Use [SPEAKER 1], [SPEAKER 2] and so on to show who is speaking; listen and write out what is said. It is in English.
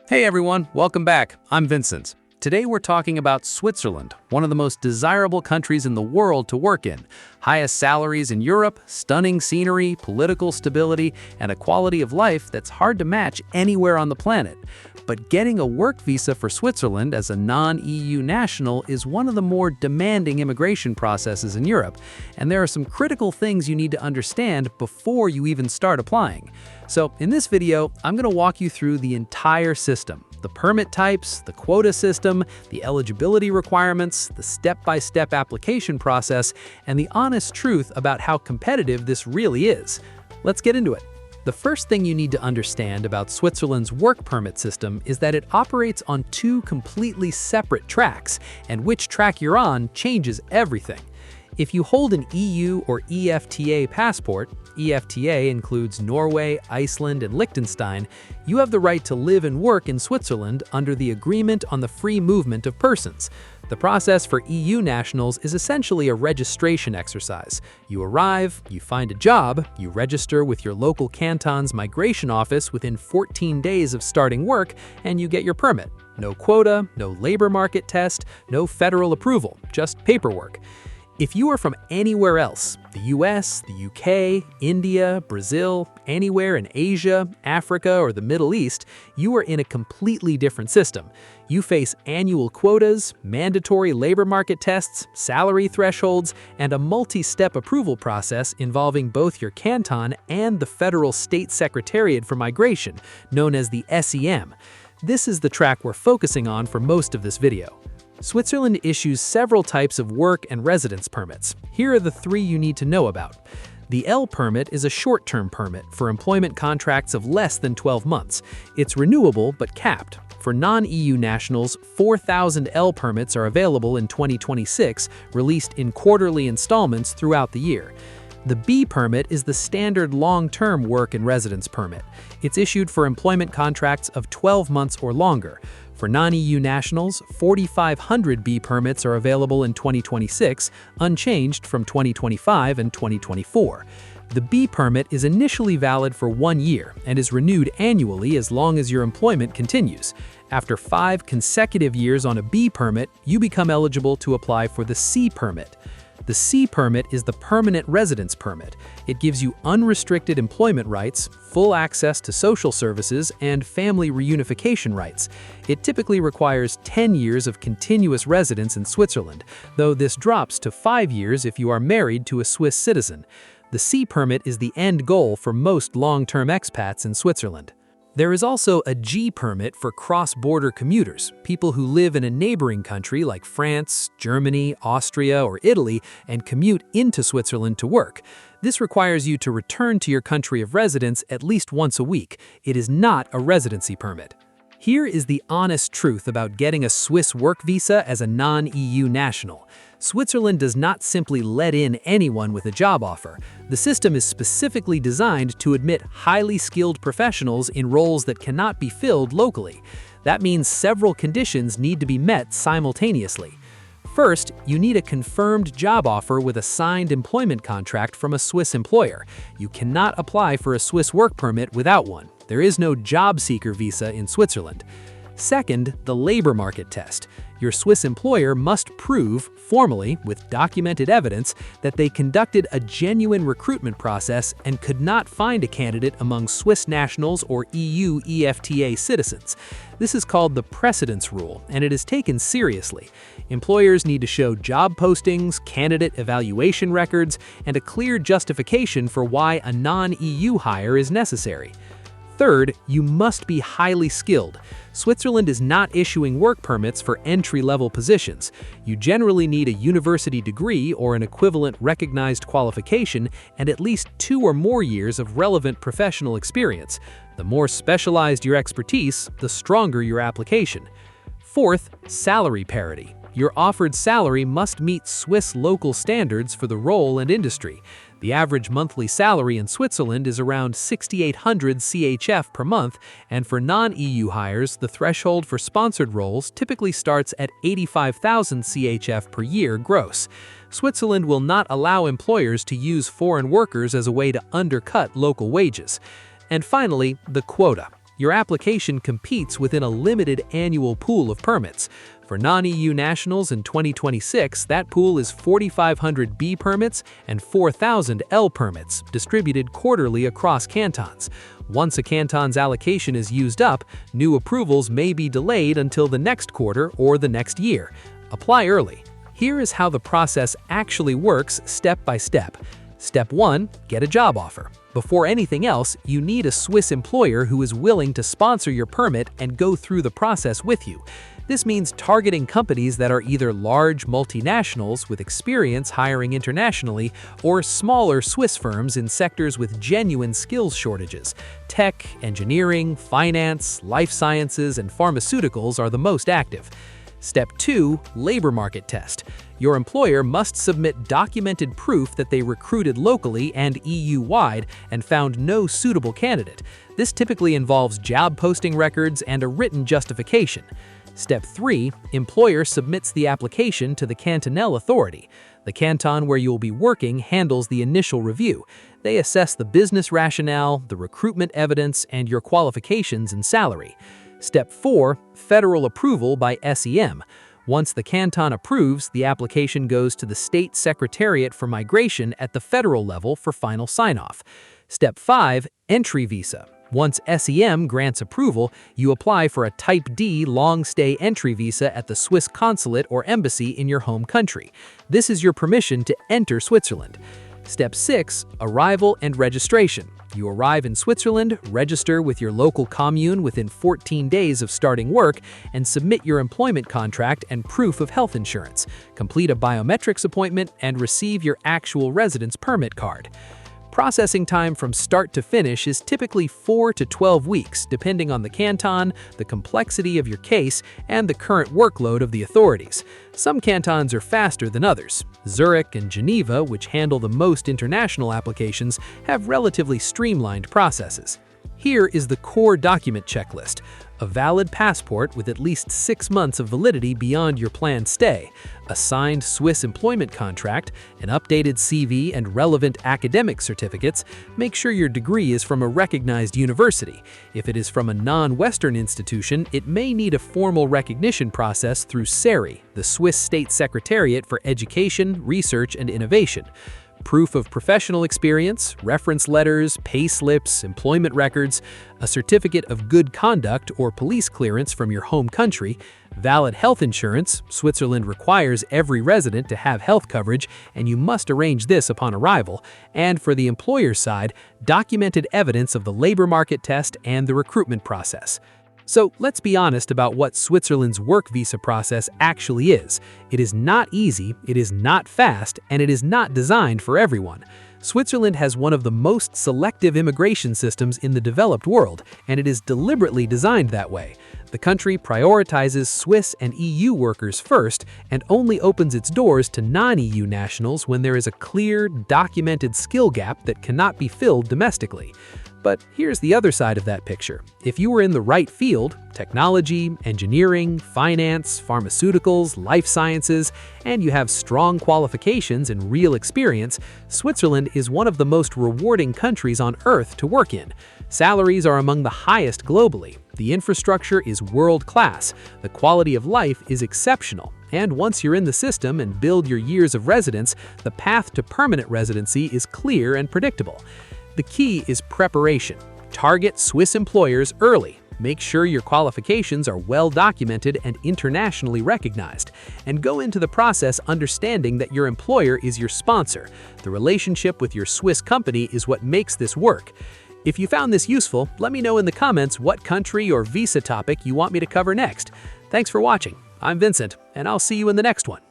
[SPEAKER 1] Hey everyone, welcome back. I'm Vincent. Today we're talking about Switzerland, one of the most desirable countries in the world to work in. Highest salaries in Europe, stunning scenery, political stability, and a quality of life that's hard to match anywhere on the planet. But getting a work visa for Switzerland as a non-EU national is one of the more demanding immigration processes in Europe, and there are some critical things you need to understand before you even start applying. So in this video, I'm going to walk you through the entire system. The permit types, the quota system, the eligibility requirements, the step-by-step application process, and the honest truth about how competitive this really is. Let's get into it. The first thing you need to understand about Switzerland's work permit system is that it operates on two completely separate tracks, and which track you're on changes everything. If you hold an EU or EFTA passport, EFTA includes Norway, Iceland, and Liechtenstein, you have the right to live and work in Switzerland under the Agreement on the Free Movement of Persons. The process for EU nationals is essentially a registration exercise. You arrive, you find a job, you register with your local canton's migration office within 14 days of starting work, and you get your permit. No quota, no labor market test, no federal approval, just paperwork. If you are from anywhere else, the US, the UK, India, Brazil, anywhere in Asia, Africa, or the Middle East, you are in a completely different system. You face annual quotas, mandatory labor market tests, salary thresholds, and a multi-step approval process involving both your canton and the Federal State Secretariat for Migration, known as the SEM. This is the track we're focusing on for most of this video. Switzerland issues several types of work and residence permits. Here are the three you need to know about. The L permit is a short-term permit for employment contracts of less than 12 months. It's renewable but capped. For non-EU nationals, 4,000 L permits are available in 2026, released in quarterly installments throughout the year. The B permit is the standard long-term work and residence permit. It's issued for employment contracts of 12 months or longer. For non-EU nationals, 4,500 B permits are available in 2026, unchanged from 2025 and 2024. The B permit is initially valid for 1 year and is renewed annually as long as your employment continues. After 5 consecutive years on a B permit, you become eligible to apply for the C permit. The C permit is the permanent residence permit. It gives you unrestricted employment rights, full access to social services, and family reunification rights. It typically requires 10 years of continuous residence in Switzerland, though this drops to 5 years if you are married to a Swiss citizen. The C permit is the end goal for most long-term expats in Switzerland. There is also a G permit for cross-border commuters, people who live in a neighboring country like France, Germany, Austria, or Italy and commute into Switzerland to work. This requires you to return to your country of residence at least once a week. It is not a residency permit. Here is the honest truth about getting a Swiss work visa as a non-EU national. Switzerland does not simply let in anyone with a job offer. The system is specifically designed to admit highly skilled professionals in roles that cannot be filled locally. That means several conditions need to be met simultaneously. First, you need a confirmed job offer with a signed employment contract from a Swiss employer. You cannot apply for a Swiss work permit without one. There is no job seeker visa in Switzerland. Second, the labor market test. Your Swiss employer must prove, formally, with documented evidence, that they conducted a genuine recruitment process and could not find a candidate among Swiss nationals or EU EFTA citizens. This is called the precedence rule, and it is taken seriously. Employers need to show job postings, candidate evaluation records, and a clear justification for why a non-EU hire is necessary. Third, you must be highly skilled. Switzerland is not issuing work permits for entry-level positions. You generally need a university degree or an equivalent recognized qualification and at least 2 or more years of relevant professional experience. The more specialized your expertise, the stronger your application. Fourth, salary parity. Your offered salary must meet Swiss local standards for the role and industry. The average monthly salary in Switzerland is around 6,800 CHF per month, and for non-EU hires, the threshold for sponsored roles typically starts at 85,000 CHF per year gross. Switzerland will not allow employers to use foreign workers as a way to undercut local wages. And finally, the quota. your application competes within a limited annual pool of permits. For non-EU nationals in 2026, that pool is 4,500 B permits and 4,000 L permits, distributed quarterly across cantons. Once a canton's allocation is used up, new approvals may be delayed until the next quarter or the next year. Apply early. Here is how the process actually works step by step. Step 1. Get a job offer. Before anything else, you need a Swiss employer who is willing to sponsor your permit and go through the process with you. This means targeting companies that are either large multinationals with experience hiring internationally or smaller Swiss firms in sectors with genuine skills shortages. Tech, engineering, finance, life sciences, and pharmaceuticals are the most active. Step 2. Labor market test. Your employer must submit documented proof that they recruited locally and EU-wide and found no suitable candidate. This typically involves job posting records and a written justification. Step 3. Employer submits the application to the cantonal authority. The canton where you will be working handles the initial review. They assess the business rationale, the recruitment evidence, and your qualifications and salary. Step 4. Federal approval by SEM. Once the canton approves, the application goes to the State Secretariat for Migration at the federal level for final sign-off. Step 5. Entry visa. Once SEM grants approval, you apply for a Type D long-stay entry visa at the Swiss consulate or embassy in your home country. This is your permission to enter Switzerland. Step 6. Arrival and registration. You arrive in Switzerland, register with your local commune within 14 days of starting work, and submit your employment contract and proof of health insurance. Complete a biometrics appointment and receive your actual residence permit card. Processing time from start to finish is typically 4 to 12 weeks, depending on the canton, the complexity of your case, and the current workload of the authorities. Some cantons are faster than others. Zurich and Geneva, which handle the most international applications, have relatively streamlined processes. Here is the core document checklist: a valid passport with at least 6 months of validity beyond your planned stay, a signed Swiss employment contract, an updated CV and relevant academic certificates. Make sure your degree is from a recognized university. If it is from a non-Western institution, it may need a formal recognition process through SERI, the Swiss State Secretariat for Education, Research and Innovation. Proof of professional experience, reference letters, pay slips, employment records, a certificate of good conduct or police clearance from your home country, valid health insurance. Switzerland requires every resident to have health coverage, and you must arrange this upon arrival. And for the employer's side, documented evidence of the labor market test and the recruitment process. So let's be honest about what Switzerland's work visa process actually is. It is not easy, it is not fast, and it is not designed for everyone. Switzerland has one of the most selective immigration systems in the developed world, and it is deliberately designed that way. The country prioritizes Swiss and EU workers first and only opens its doors to non-EU nationals when there is a clear, documented skill gap that cannot be filled domestically. But here's the other side of that picture. If you are in the right field, technology, engineering, finance, pharmaceuticals, life sciences, and you have strong qualifications and real experience, Switzerland is one of the most rewarding countries on earth to work in. Salaries are among the highest globally. The infrastructure is world-class. The quality of life is exceptional. And once you're in the system and build your years of residence, the path to permanent residency is clear and predictable. The key is preparation. Target Swiss employers early. Make sure your qualifications are well documented and internationally recognized. And go into the process understanding that your employer is your sponsor. The relationship with your Swiss company is what makes this work. If you found this useful, let me know in the comments what country or visa topic you want me to cover next. Thanks for watching. I'm Vincent, and I'll see you in the next one.